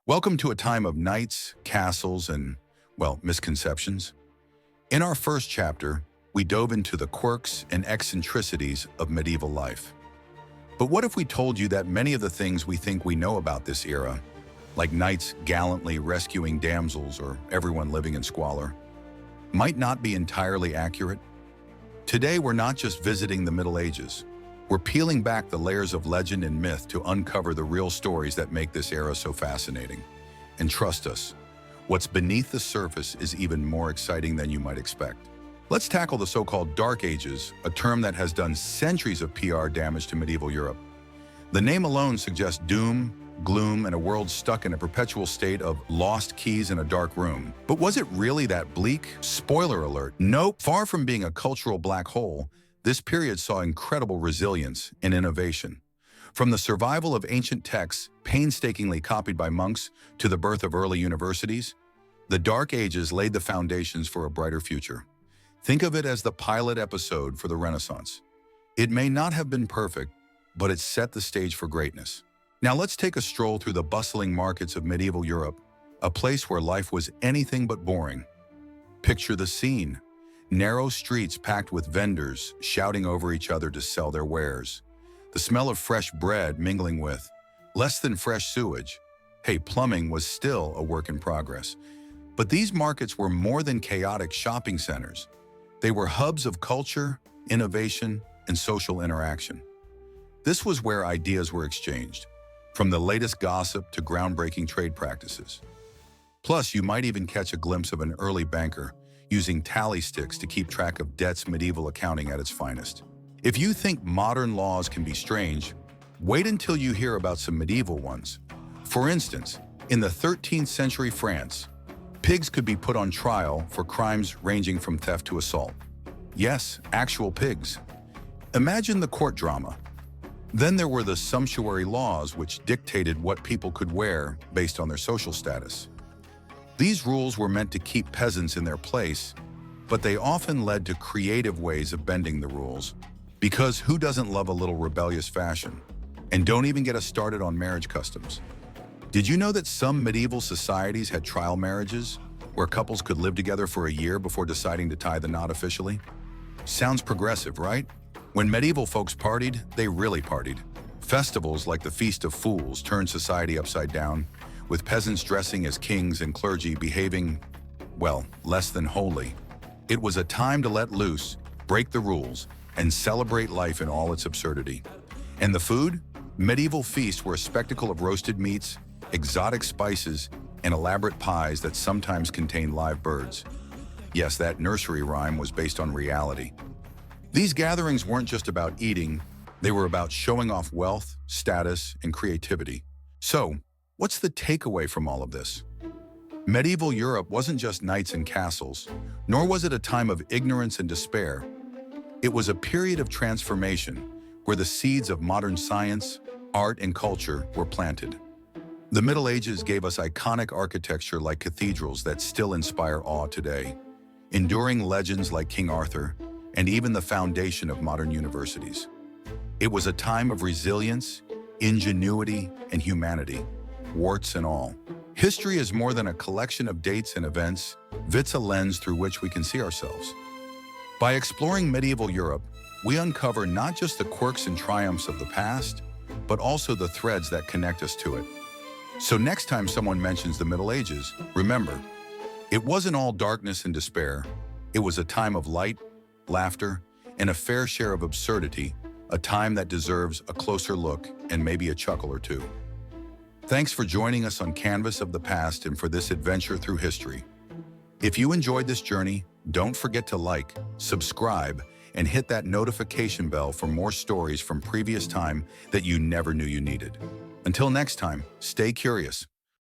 Welcome to a time of knights, castles, and, well, misconceptions. In our first chapter, we dove into the quirks and eccentricities of medieval life. But what if we told you that many of the things we think we know about this era, like knights gallantly rescuing damsels or everyone living in squalor, might not be entirely accurate? Today, we're not just visiting the Middle Ages. We're peeling back the layers of legend and myth to uncover the real stories that make this era so fascinating. And trust us, what's beneath the surface is even more exciting than you might expect. Let's tackle the so-called Dark Ages, a term that has done centuries of PR damage to medieval Europe. The name alone suggests doom, gloom, and a world stuck in a perpetual state of lost keys in a dark room. But was it really that bleak? Spoiler alert, nope. Far from being a cultural black hole, this period saw incredible resilience and innovation. From the survival of ancient texts, painstakingly copied by monks, to the birth of early universities, the Dark Ages laid the foundations for a brighter future. Think of it as the pilot episode for the Renaissance. It may not have been perfect, but it set the stage for greatness. Now let's take a stroll through the bustling markets of medieval Europe, a place where life was anything but boring. Picture the scene. Narrow streets packed with vendors shouting over each other to sell their wares. The smell of fresh bread mingling with less than fresh sewage. Hey, plumbing was still a work in progress. But these markets were more than chaotic shopping centers. They were hubs of culture, innovation, and social interaction. This was where ideas were exchanged, from the latest gossip to groundbreaking trade practices. Plus, you might even catch a glimpse of an early banker using tally sticks to keep track of debt's medieval accounting at its finest. If you think modern laws can be strange, wait until you hear about some medieval ones. For instance, in the 13th century France, pigs could be put on trial for crimes ranging from theft to assault. Yes, actual pigs. Imagine the court drama. Then there were the sumptuary laws, which dictated what people could wear based on their social status. These rules were meant to keep peasants in their place, but they often led to creative ways of bending the rules. Because who doesn't love a little rebellious fashion? And don't even get us started on marriage customs. Did you know that some medieval societies had trial marriages, where couples could live together for a year before deciding to tie the knot officially? Sounds progressive, right? When medieval folks partied, they really partied. Festivals like the Feast of Fools turned society upside down, with peasants dressing as kings and clergy behaving, well, less than holy. It was a time to let loose, break the rules, and celebrate life in all its absurdity. And the food? Medieval feasts were a spectacle of roasted meats, exotic spices, and elaborate pies that sometimes contained live birds. Yes, that nursery rhyme was based on reality. These gatherings weren't just about eating, they were about showing off wealth, status, and creativity. So, what's the takeaway from all of this? Medieval Europe wasn't just knights and castles, nor was it a time of ignorance and despair. It was a period of transformation where the seeds of modern science, art, and culture were planted. The Middle Ages gave us iconic architecture like cathedrals that still inspire awe today, enduring legends like King Arthur, and even the foundation of modern universities. It was a time of resilience, ingenuity, and humanity, warts and all. History is more than a collection of dates and events, it's a lens through which we can see ourselves. By exploring medieval Europe, we uncover not just the quirks and triumphs of the past, but also the threads that connect us to it. So next time someone mentions the Middle Ages, remember, it wasn't all darkness and despair. It was a time of light, laughter, and a fair share of absurdity, a time that deserves a closer look and maybe a chuckle or two. Thanks for joining us on Canvas of the Past and for this adventure through history. If you enjoyed this journey, don't forget to like, subscribe, and hit that notification bell for more stories from previous time that you never knew you needed. Until next time, stay curious.